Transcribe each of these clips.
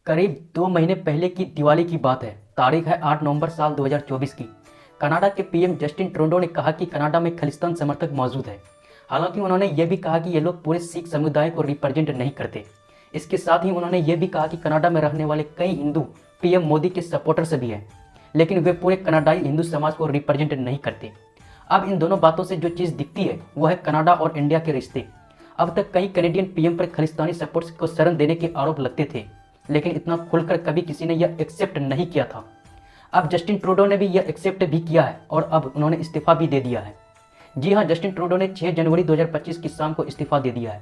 करीब 2 महीने पहले की दिवाली की बात है। तारीख है 8 नवंबर साल 2024 की। कनाडा के पीएम जस्टिन ट्रूडो ने कहा कि कनाडा में खालिस्तान समर्थक मौजूद है। हालांकि उन्होंने ये भी कहा कि ये लोग पूरे सिख समुदाय को रिप्रेजेंट नहीं करते। इसके साथ ही उन्होंने ये भी कहा कि कनाडा में रहने वाले कई हिंदू पीएम मोदी के सपोर्टर्स भी हैं, लेकिन वे पूरे कनाडाई हिंदू समाज को रिप्रेजेंट नहीं करते। अब इन दोनों बातों से जो चीज़ दिखती है वो है कनाडा और इंडिया के रिश्ते। अब तक कई कैनेडियन पीएम पर खालिस्तानी सपोर्ट्स को शरण देने के आरोप लगते थे, लेकिन इतना खुलकर कभी किसी ने यह एक्सेप्ट नहीं किया था। अब जस्टिन ट्रूडो ने भी यह एक्सेप्ट भी किया है और अब उन्होंने इस्तीफा भी दे दिया है। जी हाँ, जस्टिन ट्रूडो ने 6 जनवरी 2025 की शाम को इस्तीफा दे दिया है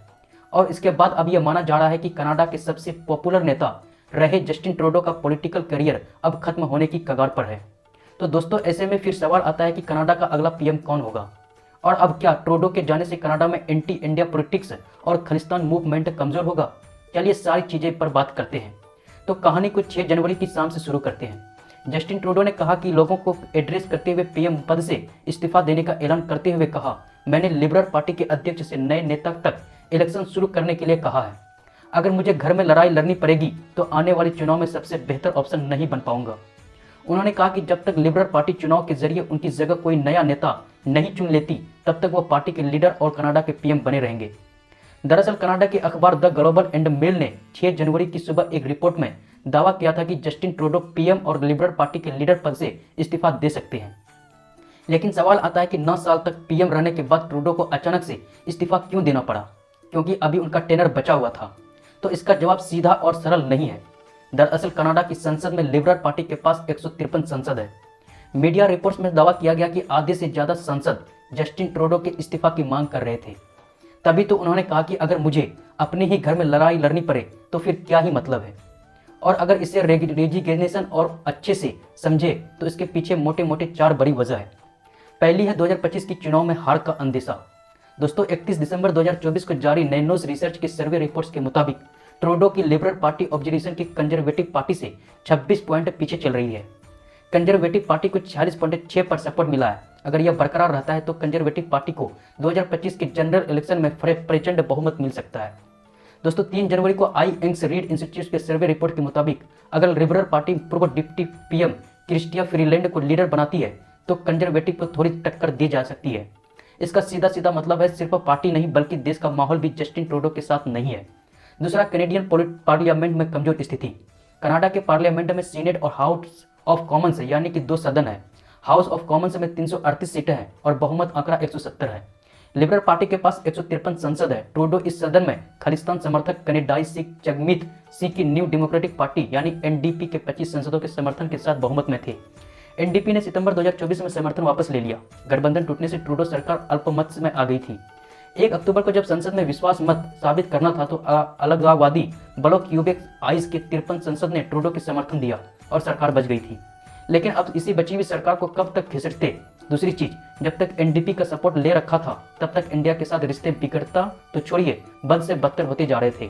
और इसके बाद अब यह माना जा रहा है कि कनाडा के सबसे पॉपुलर नेता रहे जस्टिन ट्रूडो का पॉलिटिकल करियर अब खत्म होने की कगार पर है। तो दोस्तों, ऐसे में फिर सवाल आता है कि कनाडा का अगला पीएम कौन होगा और अब क्या ट्रूडो के जाने से कनाडा में एंटी इंडिया पॉलिटिक्स और खालिस्तान मूवमेंट कमजोर होगा। चलिए सारी चीजें पर बात करते हैं। तो कहानी को 6 जनवरी की शाम से शुरू करते हैं। जस्टिन ट्रूडो ने कहा कि लोगों को एड्रेस करते हुए पीएम पद से इस्तीफा देने का ऐलान करते हुए कहा, मैंने लिबरल पार्टी के अध्यक्ष से नए नेता तक इलेक्शन शुरू करने के लिए कहा है। अगर मुझे घर में लड़ाई लड़नी पड़ेगी तो आने वाले चुनाव में सबसे बेहतर ऑप्शन नहीं बन पाऊंगा। उन्होंने कहा कि जब तक लिबरल पार्टी चुनाव के जरिए उनकी जगह कोई नया नेता नहीं चुन लेती, तब तक वो पार्टी के लीडर और कनाडा के पीएम बने रहेंगे। दरअसल कनाडा के अखबार द ग्लोबल एंड मेल ने 6 जनवरी की सुबह एक रिपोर्ट में दावा किया था कि जस्टिन ट्रूडो पीएम और लिबरल पार्टी के लीडर पद से इस्तीफा दे सकते हैं। लेकिन सवाल आता है कि 9 साल तक पीएम रहने के बाद ट्रूडो को अचानक से इस्तीफा क्यों देना पड़ा, क्योंकि अभी उनका टेनर बचा हुआ था। तो इसका जवाब सीधा और सरल नहीं है। दरअसल कनाडा की संसद में लिबरल पार्टी के पास 153 सांसद है। मीडिया रिपोर्ट्स में दावा किया गया कि आधे से ज्यादा सांसद जस्टिन ट्रूडो के इस्तीफा की मांग कर रहे थे। तभी तो उन्होंने कहा कि अगर मुझे अपने ही घर में लड़ाई लड़नी पड़े तो फिर क्या ही मतलब है। और अगर इसे रेजिग्नेशन और अच्छे से समझे तो इसके पीछे मोटे मोटे 4 बड़ी वजह है। पहली है 2025 की चुनाव में हार का अंदेशा। दोस्तों, 31 दिसंबर 2024 को जारी नैनोस रिसर्च के सर्वे रिपोर्ट्स के मुताबिक ट्रूडो की लिबरल पार्टी ऑब्जर्वेशन की कंजर्वेटिव पार्टी से 26 पॉइंट पीछे चल रही है। कंजर्वेटिव पार्टी को 46.6 पर सपोर्ट मिला है। अगर यह बरकरार रहता है तो कंजर्वेटिव पार्टी को 2025 के जनरल इलेक्शन में प्रचंड बहुमत मिल सकता है। दोस्तों, 3 जनवरी को आई एंग्स रीड इंस्टीट्यूट के सर्वे रिपोर्ट के मुताबिक अगर लिबरल पार्टी पूर्व डिप्टी पीएम क्रिस्टिया फ्रीलैंड को लीडर बनाती है तो कंजर्वेटिव को थोड़ी टक्कर दी जा सकती है। इसका सीधा सीधा मतलब है सिर्फ पार्टी नहीं बल्कि देश का माहौल भी जस्टिन ट्रूडो के साथ नहीं है। दूसरा, कैनेडियन पार्लियामेंट में कमजोर स्थिति। कनाडा के पार्लियामेंट में सीनेट और हाउस ऑफ कॉमन्स यानी कि 2 सदन है। हाउस ऑफ कॉमन्स में 338 सीटें हैं और बहुमत आंकड़ा 170 है। लिबरल पार्टी के पास 153 सांसद है। ट्रूडो इस सदन में खालिस्तान समर्थक कनाडाई सिख जगमीत सिंह की न्यू डेमोक्रेटिक पार्टी यानी एनडीपी के 25 सांसदों के समर्थन के साथ बहुमत में थे। एनडीपी ने सितंबर 2024 में समर्थन वापस ले लिया। गठबंधन टूटने से ट्रूडो सरकार अल्पमत में आ गई थी। 1 अक्टूबर को जब संसद में विश्वास मत साबित करना था तो अलगाववादी बलों क्यूबेक आइस के 53 संसद ने ट्रूडो के समर्थन दिया और सरकार बच गई थी। लेकिन अब इसी बची हुई सरकार को कब तक खिसकते। दूसरी चीज, जब तक एनडीपी का सपोर्ट ले रखा था तब तक इंडिया के साथ रिश्ते बिगड़ता तो छोड़िए बद से बदतर होते जा रहे थे।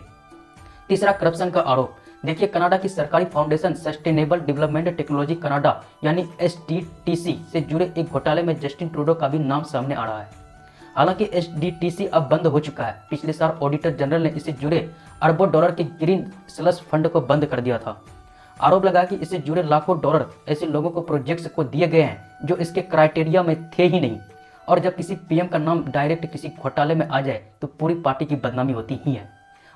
तीसरा, करप्शन का आरोप। देखिए, कनाडा की सरकारी foundation sustainable development technology Canada यानी SDTC से जुड़े एक घोटाले में जस्टिन ट्रूडो का भी नाम सामने आ रहा है। हालांकि SDTC अब बंद हो चुका है। पिछले साल ऑडिटर जनरल ने इससे जुड़े अरबों डॉलर के ग्रीन स्लश फंड को बंद कर दिया था। आरोप लगा कि इससे जुड़े लाखों डॉलर ऐसे लोगों को प्रोजेक्ट्स को दिए गए हैं जो इसके क्राइटेरिया में थे ही नहीं। और जब किसी पीएम का नाम डायरेक्ट किसी घोटाले में आ जाए तो पूरी पार्टी की बदनामी होती ही है।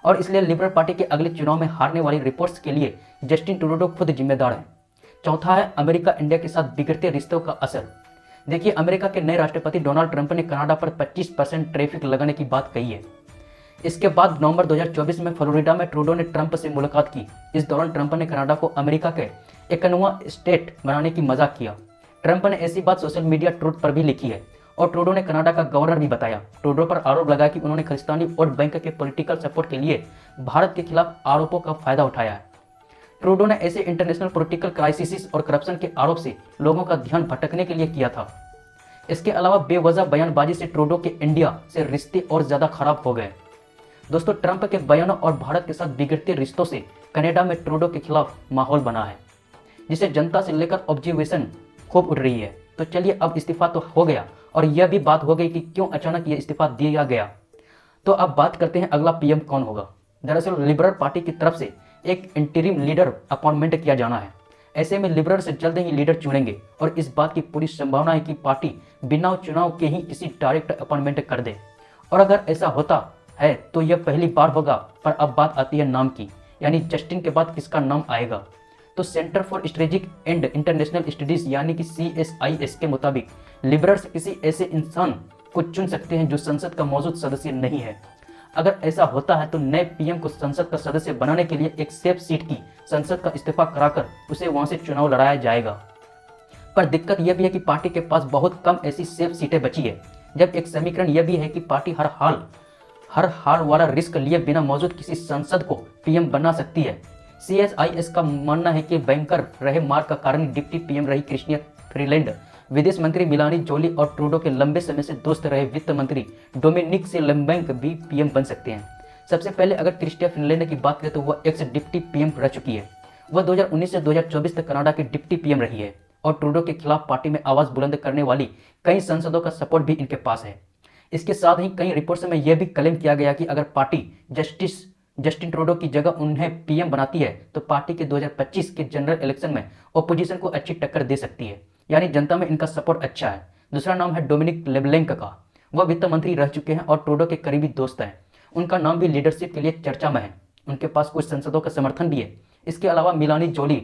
और इसलिए लिबरल पार्टी के अगले चुनाव में हारने वाली रिपोर्ट्स के लिए जस्टिन ट्रूडो खुद जिम्मेदार है। चौथा है अमेरिका इंडिया के साथ बिगड़ते रिश्तों का असर। देखिए, अमेरिका के नए राष्ट्रपति डोनाल्ड ट्रंप ने कनाडा पर 25% टैरिफ लगाने की बात कही है। इसके बाद नवंबर 2024 में फ्लोरिडा में ट्रूडो ने ट्रंप से मुलाकात की। इस दौरान ट्रंप ने कनाडा को अमेरिका के 51वां स्टेट बनाने की मजाक किया। ट्रंप ने ऐसी बात सोशल मीडिया ट्रूथ पर भी लिखी है और ट्रूडो ने कनाडा का गवर्नर भी बताया। ट्रूडो पर आरोप लगा कि उन्होंने खालिस्तानी वोट बैंक के पॉलिटिकल सपोर्ट के लिए भारत के खिलाफ आरोपों का फायदा उठाया है। ट्रूडो ने ऐसे इंटरनेशनल पॉलिटिकल क्राइसिस और करप्शन के आरोप से लोगों का ध्यान भटकने के लिए किया था। इसके अलावा बेवजह बयानबाजी से ट्रूडो के इंडिया से रिश्ते और ज्यादा खराब हो गए। दोस्तों, ट्रंप के बयानों और भारत के साथ बिगड़ते रिश्तों से कनाडा में ट्रूडो के खिलाफ माहौल बना है, जिसे जनता से लेकर ऑब्जर्वेशन खूब उड़ रही है। तो चलिए, अब इस्तीफा तो हो गया और यह भी बात हो गई कि क्यों अचानक यह इस्तीफा दिया गया। तो अब बात करते हैं अगला पीएम कौन होगा। दरअसल लिबरल पार्टी की तरफ से एक इंटरिम लीडर अपॉइंटमेंट किया जाना है। ऐसे में लिबरल्स जल्द ही लीडर चुनेंगे और इस बात की पूरी संभावना है कि पार्टी बिना चुनाव के ही किसी डायरेक्ट अपॉइंटमेंट कर दे। और अगर ऐसा होता है तो यह पहली बार होगा। पर अब बात आती है नाम की, यानी जस्टिन के बाद किसका नाम आएगा। तो centre for strategic and international studies यानी कि CSIS के मुताबिक लिबरल्स किसी ऐसे इंसान को चुन सकते हैं जो संसद का मौजूद सदस्य नहीं है। अगर ऐसा होता है तो नए पीएम को संसद का सदस्य बनाने के लिए एक सेफ सीट की संसद का इस्तीफा कराकर उसे वहां से चुनाव लड़ाया जाएगा। पर दिक्कत यह भी है कि पार्टी के पास बहुत कम ऐसी सेफ सीटें बची है। जब एक समीकरण यह भी है कि पार्टी हर हाल वाला रिस्क लिए बिना मौजूद किसी सांसद को पीएम बना सकती है। CSIS का मानना है कि बैंकर रहे मार्क का कारण डिप्टी पीएम रही क्रिस्टिया फ्रीलैंड, विदेश मंत्री मिलानी जोली और ट्रूडो के लंबे समय से दोस्त रहे वित्त मंत्री डोमिनिक से लम्बैंक भी पीएम बन सकते हैं। सबसे पहले अगर क्रिस्टिया फ्रीलैंड की बात करें तो वह एक्स डिप्टी पीएम रह चुकी है। वह 2019 से 2024 तक कनाडा की डिप्टी पीएम रही है और ट्रूडो के खिलाफ पार्टी में आवाज बुलंद करने वाली कई सांसदों का सपोर्ट भी इनके पास है। इसके साथ ही कई रिपोर्ट्स में यह भी क्लेम किया गया कि अगर पार्टी जस्टिन ट्रूडो की जगह उन्हें पीएम बनाती है तो पार्टी के 2025 के जनरल इलेक्शन में ओपोजिशन को अच्छी टक्कर दे सकती है, यानी जनता में इनका सपोर्ट अच्छा है। दूसरा नाम है डोमिनिक लेब्लैंक का। वह वित्त मंत्री रह चुके हैं और ट्रूडो के करीबी दोस्त हैं। उनका नाम भी लीडरशिप के लिए चर्चा में है। उनके पास कुछ संसदों का समर्थन भी है। इसके अलावा मिलानी जोली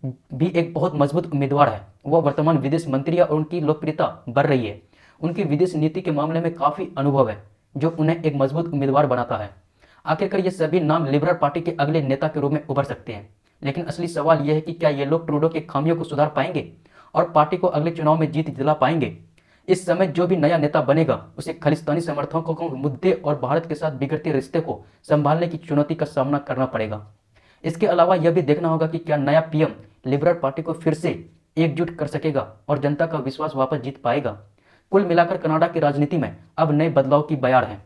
भी एक बहुत मजबूत उम्मीदवार है। वह वर्तमान विदेश मंत्री है और उनकी लोकप्रियता बढ़ रही है। उनकी विदेश नीति के मामले में काफ़ी अनुभव है जो उन्हें एक मजबूत उम्मीदवार बनाता है। आखिरकार ये सभी नाम लिबरल पार्टी के अगले नेता के रूप में उभर सकते हैं। लेकिन असली सवाल यह है कि क्या ये लोग ट्रूडो के खामियों को सुधार पाएंगे और पार्टी को अगले चुनाव में जीत दिला पाएंगे। इस समय जो भी नया नेता बनेगा उसे खालिस्तानी समर्थकों को मुद्दे और भारत के साथ बिगड़ते रिश्ते को संभालने की चुनौती का सामना करना पड़ेगा। इसके अलावा यह भी देखना होगा कि क्या नया पीएम लिबरल पार्टी को फिर से एकजुट कर सकेगा और जनता का विश्वास वापस जीत पाएगा। कुल मिलाकर कनाडा की राजनीति में अब नए बदलाव की बयार है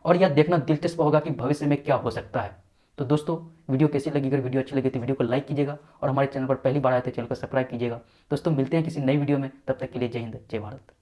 और यह देखना दिलचस्प होगा कि भविष्य में क्या हो सकता है। तो दोस्तों, वीडियो कैसी लगी? अगर वीडियो अच्छी लगी तो वीडियो को लाइक कीजिएगा और हमारे चैनल पर पहली बार आए तो चैनल को सब्सक्राइब कीजिएगा। दोस्तों, मिलते हैं किसी नई वीडियो में। तब तक के लिए जय हिंद, जय भारत।